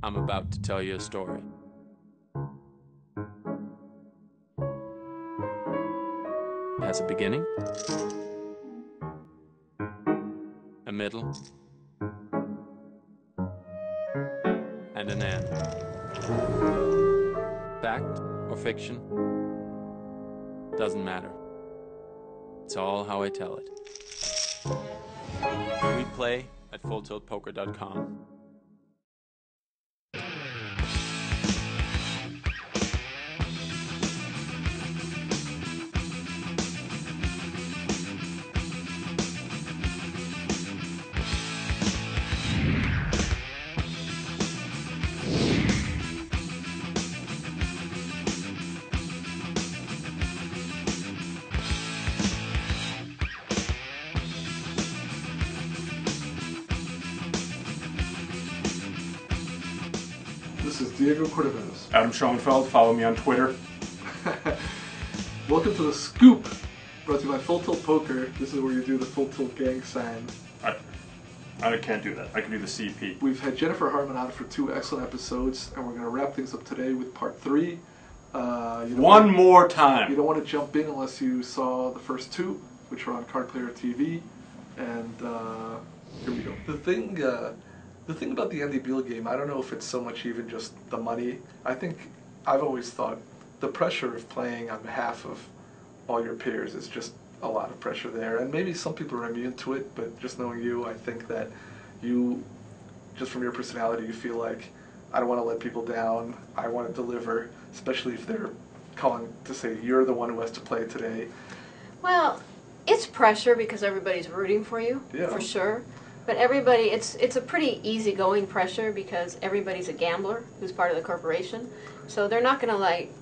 I'm about to tell you a story. It has a beginning, a middle, and an end. Fact or fiction, doesn't matter. It's all how I tell it. We play at fulltiltpoker.com. This is Diego Cordovez. Adam Schoenfeld, follow me on Twitter. Welcome to The Scoop, brought to you by Full Tilt Poker. This is where you do the Full Tilt gang sign. I can't do that. I can do the CP. We've had Jennifer Harman on for 2 excellent episodes, and we're going to wrap things up today with part 3. One more time. You don't want to jump in unless you saw the first 2, which are on Card Player TV. And here we go. The thing about the Andy Beal game, I don't know if it's so much even just the money. I think I've always thought the pressure of playing on behalf of all your peers is just a lot of pressure there. And maybe some people are immune to it, but just knowing you, I think that you, just from your personality, you feel like, I don't want to let people down, I want to deliver, especially if they're calling to say you're the one who has to play today. Well, it's pressure because everybody's rooting for you, Yeah. for sure. But everybody, it's a pretty easygoing pressure because everybody's a gambler who's part of the corporation. So they're not going to like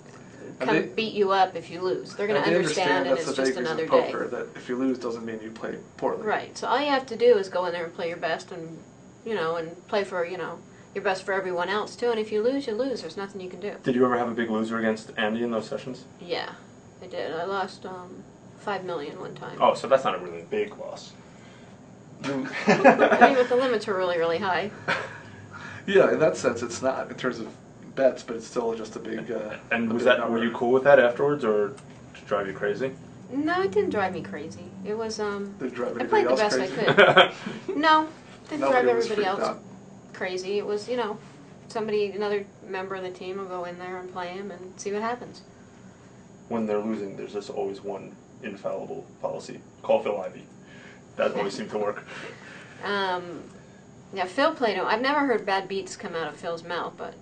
come beat you up if you lose. They're going to understand and it's just another day. That if you lose doesn't mean you play poorly. Right. So all you have to do is go in there and play your best and, and play for, your best for everyone else too. And if you lose, you lose. There's nothing you can do. Did you ever have a big loser against Andy in those sessions? Yeah, I did. I lost $5 million one time. Oh, so that's not a really big loss. I mean, but the limits are really, really high. Yeah, in that sense, it's not in terms of bets, but it's still just a big. And were you cool with that afterwards, or did it drive you crazy? No, it didn't drive me crazy. It was Did it drive I played the best crazy? I could. No, didn't Nobody drive was everybody freaked else out. crazy. It was, another member of the team will go in there and play him and see what happens. When they're losing, there's just always one infallible policy. Call Phil Ivey. That always seemed to work. Yeah, Phil played him. I've never heard bad beats come out of Phil's mouth, but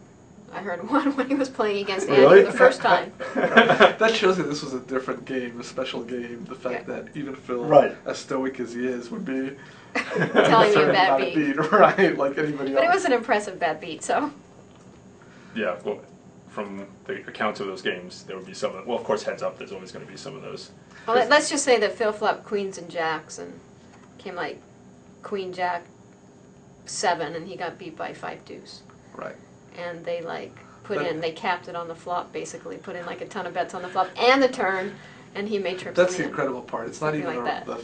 I heard one when he was playing against Andy Really? the first time. That shows you this was a different game, a special game. The fact that even Phil, Right. as stoic as he is, would be Telling me a bad not beat. right, like anybody But else. it was an impressive bad beat, so. Yeah, well, from the accounts of those games, there would be some. Well, of course, heads up. There's always going to be some of those. Well, let's just say that Phil flopped queens and jacks and came like queen jack 7 and he got beat by 5 deuce. Right. And they they capped it on the flop basically, put in like a ton of bets on the flop and the turn, and he made trips. That's in the end. incredible part. It's not Something even like the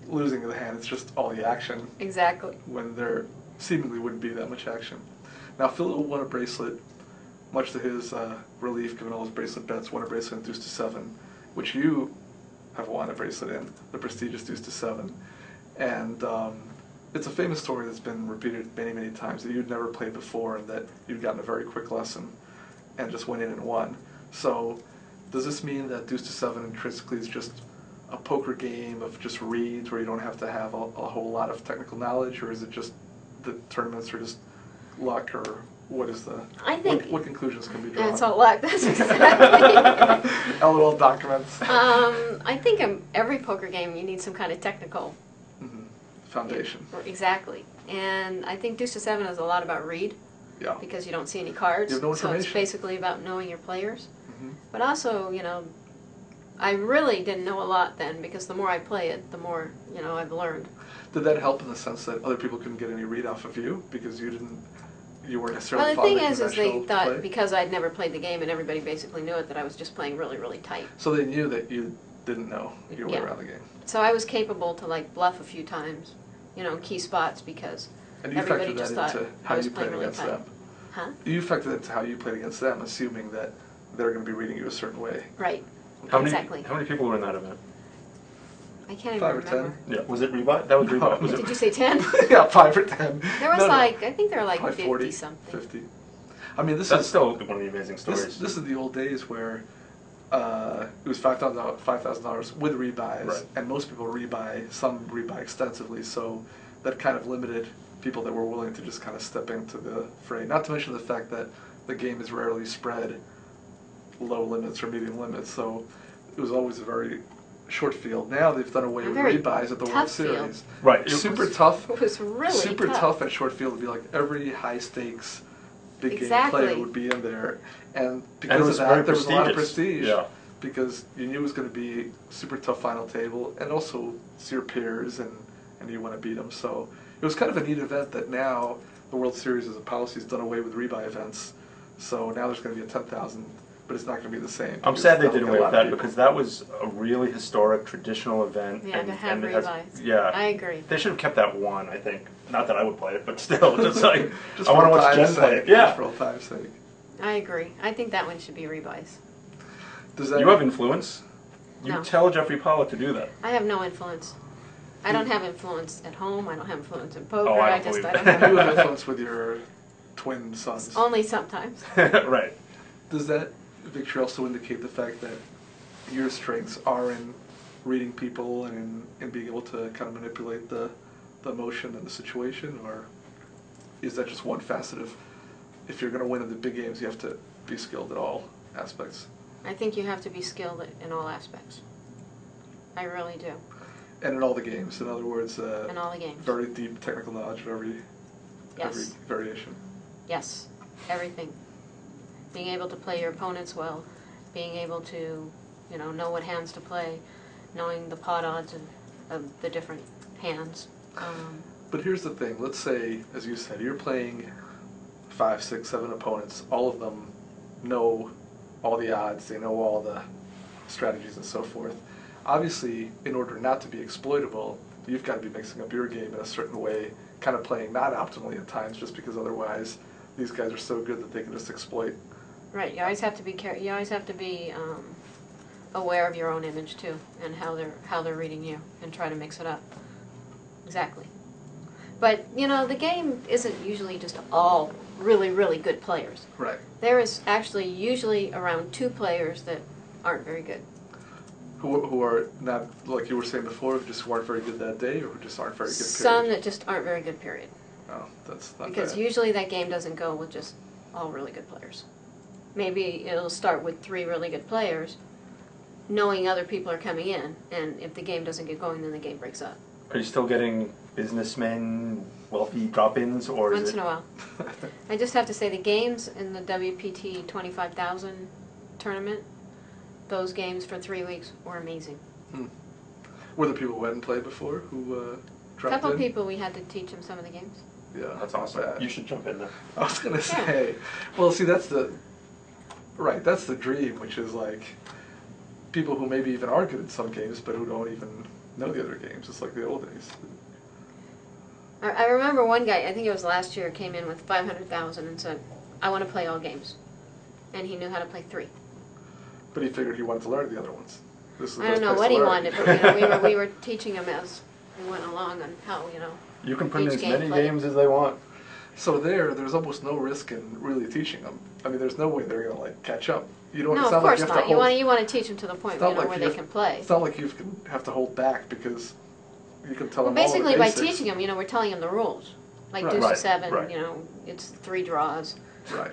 losing of the hand. It's just all the action. Exactly. When there seemingly wouldn't be that much action. Now Phil won a bracelet, much to his relief, given all his bracelet bets. Won a bracelet in Deuce-to-seven, which you have won a bracelet in, the prestigious Deuce-to-seven. And it's a famous story that's been repeated many, many times, that you'd never played before and that you'd gotten a very quick lesson and just went in and won. So does this mean that Deuce-to-seven intrinsically is just a poker game of just reads where you don't have to have a whole lot of technical knowledge, or is it just the tournaments are just luck, or what is the... I think... What conclusions can be drawn? It's all luck, that's exactly. LOL documents. I think in every poker game you need some kind of technical... foundation. Exactly. And I think Deuce-to-seven is a lot about read. Yeah. Because you don't see any cards. You have no so information. it's basically about knowing your players. But also, I really didn't know a lot then, because the more I play it, the more, I've learned. Did that help in the sense that other people couldn't get any read off of you because you weren't necessarily Well, the following thing is they conventional thought, play? because I'd never played the game and everybody basically knew it, that I was just playing really, really tight. So they knew that you didn't know your way Yeah. around the game. So I was capable to, bluff a few times, key spots, because And you everybody factored just that thought into I how was you played playing really against tight. them. Huh? You factor that into how you played against them, assuming that they're going to be reading you a certain way. Right. How many, Exactly. How many people were in that event? I can't even 5 or remember. 10. Yeah. Was it rebuy? That was No. rebuy. Was it? Did you say 10? Yeah, 5 or 10. There was No, no. like, I think there were like Probably 50 40, something. 50. I mean, this That's is still one of the amazing stories. this is the old days where it was $5,000 with rebuys, Right. and most people rebuy. Some rebuy extensively, so that kind of limited people that were willing to just kind of step into the fray. Not to mention the fact that the game is rarely spread low limits or medium limits, so it was always a very short field. Now they've done away A with very rebuys at the World tough field. Series. Right. It Super was- tough. It was really Super tough. tough at short field. It'd be like every high stakes big game Exactly. player would be in there, and And because it was of very that, there was a lot of prestigious. prestige. Yeah. Because you knew it was going to be super tough final table, and also it's your peers, and you want to beat them. So it was kind of a neat event that now the World Series as a policy has done away with rebuy events. So now there's going to be a 10,000, but it's not going to be the same. I'm because sad they that'll did get away a with lot of that people. because that was a really historic, traditional event. Yeah, to have it has- rebuys. Yeah. I agree. They should have kept that one, I think. Not that I would play it, but still, just like, Just I for want to old watch time's Jen play sake, it. Yeah. Just for old time's sake. I agree. I think that one should be rebuys. Does that You have influence. You No. tell Jeffrey Pollock to do that. I have no influence. I don't have influence at home. I don't have influence in poker. Oh, I I don't just believe I don't that. have you have influence. influence with your twin sons? Only sometimes. Right. Does that victory also indicate the fact that your strengths are in reading people and in being able to kind of manipulate the emotion and the situation, or is that just one facet of, if you're going to win in the big games, you have to be skilled at all aspects? I think you have to be skilled in all aspects. I really do. And in all the games, in other words, In all the games. very deep technical knowledge of every Yes. variation. Yes. Everything. Being able to play your opponents well, being able to, know what hands to play, knowing the pot odds of the different hands. But here's the thing, let's say, as you said, you're playing 5, 6, 7 opponents, all of them know all the odds, they know all the strategies and so forth. Obviously, in order not to be exploitable, you've got to be mixing up your game in a certain way, kind of playing not optimally at times, just because otherwise these guys are so good that they can just exploit. Right. You always have to be you always have to be aware of your own image too, and how they're reading you, and try to mix it up. Exactly. But the game isn't usually just all really, really good players. Right. There is actually usually around 2 players that aren't very good. Who are not, like you were saying before, who just weren't very good that day, or who just aren't very good, period? Some that just aren't very good, period. Oh, that's not Because bad. usually that game doesn't go with just all really good players. Maybe it'll start with 3 really good players, knowing other people are coming in, and if the game doesn't get going, then the game breaks up. Are you still getting businessmen, wealthy drop-ins, or is Once it? in a while. I just have to say the games in the WPT 25,000 tournament, those games for 3 weeks were amazing. Were there people who hadn't played before who A dropped couple in? of people, we had to teach them some of the games. Yeah, That's not awesome. bad. You should jump in there. I was gonna say, well, see, that's the dream, which is like people who maybe even are good at some games, but who don't even know the other games. It's like the old days. I remember one guy, I think it was last year, came in with 500,000 and said, "I want to play all games," and he knew how to play 3. But he figured he wanted to learn the other ones. This is the I don't best know place what to he learn. wanted, but we were teaching him as we went along on how You can put in Each as game many played. games as they want. So there's almost no risk in really teaching them. I mean, there's no way they're gonna like catch up. You don't. No, it's of not like course you have not. to You hold, want to teach them to the point It's not like where you they have- can play. It's not like you have to hold back because you can tell Well, them all basically the by basics. teaching them, we're telling them the rules. Like Right. Deuce-to-seven, Right. it's 3 draws. Right.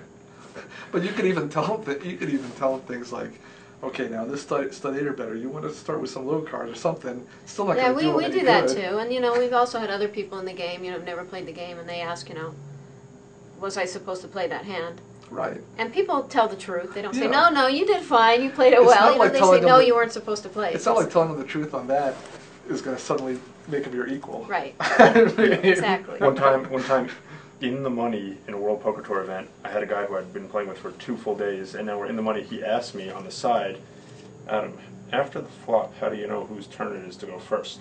But you could even tell them that you could even tell them things like, okay, now this study or better. You want to start with some low cards or something. Still not Yeah, going to do them we any do that good. too. And we've also had other people in the game, never played the game, and they ask, was I supposed to play that hand? Right. And people tell the truth. They don't say, Yeah. no, you did fine, you played it It's well. not like They say, telling them no, that- you weren't supposed to play. It's not like telling them the truth on that is going to suddenly make them your equal. Right. Exactly. Exactly. One time, in the money in a World Poker Tour event, I had a guy who I'd been playing with for 2 full days, and now we're in the money. He asked me on the side, Adam, after the flop, how do you know whose turn it is to go first?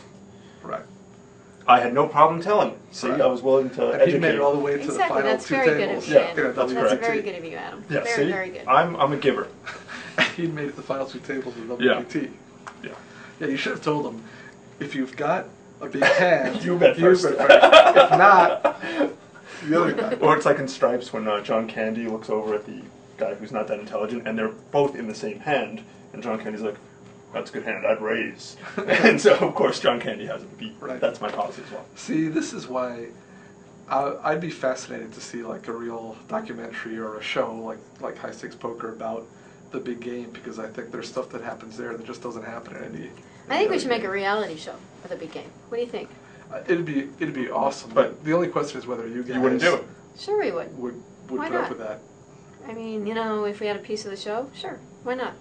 Right. I had no problem telling. See, Right. I was willing to And educate. he made it all the way to the Exactly, final that's two very good tables. of you. Yeah, in a that's WPT. That's very good of you, Adam. Yeah, Very, see, very good. I'm a giver. He made it to the final two tables of Yeah. WPT. Yeah. Yeah, you should have told him, if you've got a big hand, You bet first. If not, the other guy. Or it's like in Stripes when John Candy looks over at the guy who's not that intelligent, and they're both in the same hand, and John Candy's like, "That's a good hand. I'd raise." And so, of course, John Candy has a beat. Right. That's my policy as well. See, this is why I'd be fascinated to see like a real documentary or a show like High Stakes Poker about the big game, because I think there's stuff that happens there that just doesn't happen in any. I think we should make a game. reality show of the big game. What do you think? It'd be awesome, but the only question is whether you guys You wouldn't do it. Sure we would. would Why put up not? with that. I mean, you know, if we had a piece of the show, sure, why not?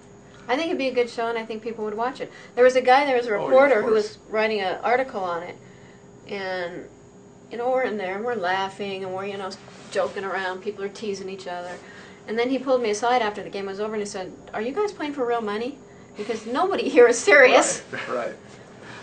I think it'd be a good show, and I think people would watch it. There was a of reporter who course. was writing an article on it, and, you know, we're in there, and we're laughing, and we're, you know, joking around, people are teasing each other. And then he pulled me aside after the game was over, and he said, "Are you guys playing for real money? Because nobody here is serious." Right.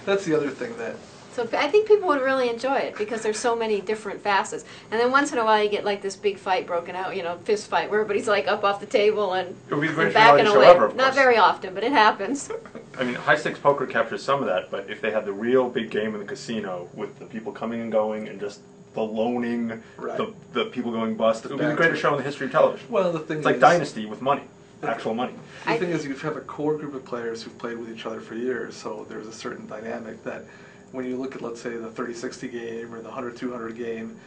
That's the other thing that. So I think people would really enjoy it because there's so many different facets. And then once in a while you get like this big fight broken out, you know, fist fight, where everybody's like up off the table and, It would be the and greatest backing reality show away. ever, of Not course. very often, but it happens. I mean, High Stakes Poker captures some of that, but if they had the real big game in the casino with the people coming and going and just the loaning, Right. the people going bust, it would be the banter. greatest show in the history of television. Well, the thing It's like is, Dynasty with money, actual money. The I- thing is, you have a core group of players who've played with each other for years, so there's a certain dynamic that when you look at, let's say, the 30-60 game or the 100-200 game,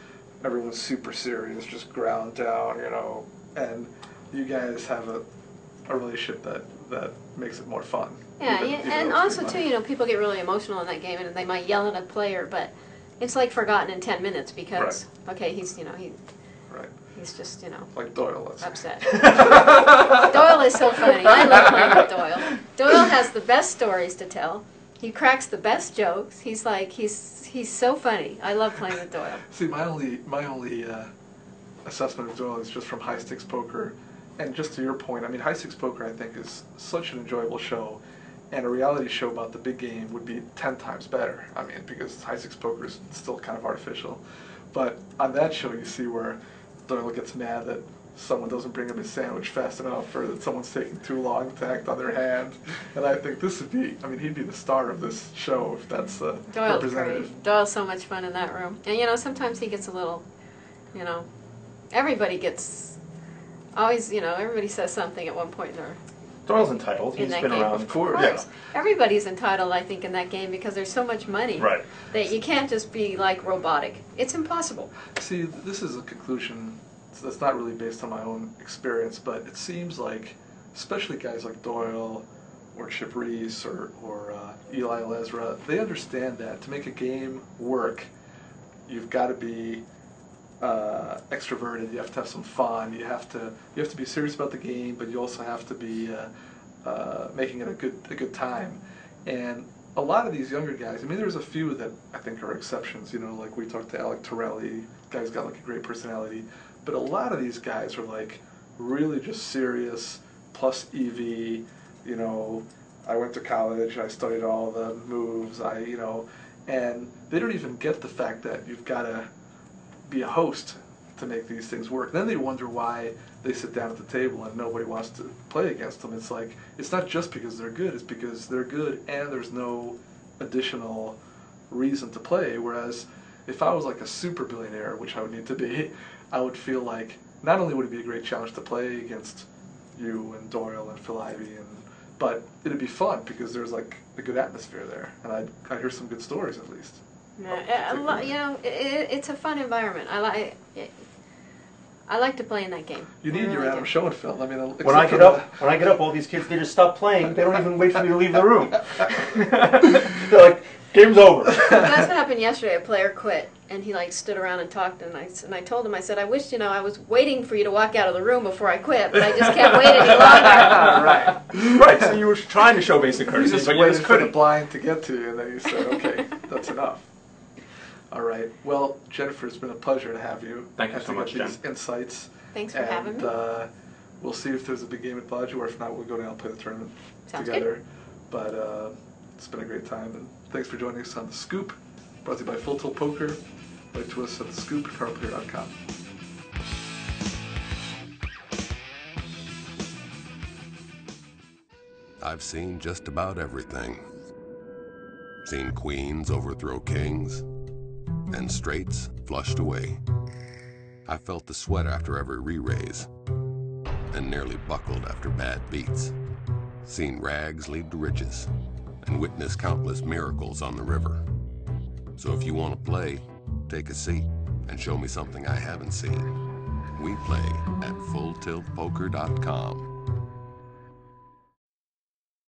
everyone's super serious, just ground down, you know, and you guys have a relationship that makes it more fun. Yeah, even and though it's also big too, money. you know, people get really emotional in that game, and they might yell at a player, but it's like forgotten in 10 minutes because okay, he's, you know, Right. he's just, you know, Like Doyle, let's say. upset. Doyle is so funny. I love playing with Doyle. Doyle has the best stories to tell. He cracks the best jokes. He's like he's so funny. I love playing with Doyle. See, my only assessment of Doyle is just from High Stakes Poker, and just to your point, I mean, High Stakes Poker I think is such an enjoyable show, and a reality show about the big game would be 10 times better. I mean, because High Stakes Poker is still kind of artificial, but on that show you see where Doyle gets mad that someone doesn't bring him his sandwich fast enough, or that someone's taking too long to act on their hand, and I think this would be, I mean, he'd be the star of this show if that's Doyle's representative. great. Doyle's so much fun in that room. And you know, sometimes he gets a little, you know, everybody gets, always, you know, everybody says something at one point in their, Doyle's entitled. in He's that been game. around. Of course. Yeah. Everybody's entitled, I think, in that game because there's so much money Right. that you can't just be like robotic. It's impossible. See, this is a conclusion that's not really based on my own experience, but it seems like, especially guys like Doyle or Chip Reese or Eli Lesra, they understand that to make a game work, you've got to be extroverted. You have to have some fun. You have to be serious about the game, but you also have to be making it a good time. And a lot of these younger guys, I mean, there's a few that I think are exceptions. You know, like we talked to Alec Torelli, guy's got like a great personality. But a lot of these guys are like really just serious, plus EV, you know, I went to college, I studied all the moves, you know, and they don't even get the fact that you've got to be a host to make these things work. Then they wonder why they sit down at the table and nobody wants to play against them. It's like, it's not just because they're good, it's because they're good and there's no additional reason to play. Whereas if I was like a super billionaire, which I would need to be, I would feel like not only would it be a great challenge to play against you and Doyle and Phil Ivey, but it'd be fun because there's like a good atmosphere there, and I hear some good stories at least. Yeah, you know, it's a fun environment. I like to play in that game. You need I your really Adam do. Schoenfeld. I mean, When I get up, all these kids, they just stop playing. They don't even wait for me to leave the room. They're like, game's over. That's what happened yesterday. A player quit, and he like stood around and talked, and I told him, I said, I wish, you know, I was waiting for you to walk out of the room before I quit, but I just can't wait any longer. Right. Right, so you were trying to show basic You courtesy, just but you waited just for the couldn't. blind to get to you, and then you said, okay, that's enough. All right. Well, Jennifer, it's been a pleasure to have you. Thank you and so to much, get these Jen. insights. Thanks for having me. We'll see if there's a big game at Bellagio, or if not, we'll go down and play the tournament Sounds together. But it's been a great time, and thanks for joining us on The Scoop. Brought to you by Full Tilt Poker. Write to us at thescoop@powerplayer.com. I've seen just about everything. Seen queens overthrow kings, and straights flushed away. I felt the sweat after every re-raise, and nearly buckled after bad beats. Seen rags lead to riches, and witnessed countless miracles on the river. So if you want to play, take a seat and show me something I haven't seen. We play at fulltiltpoker.com.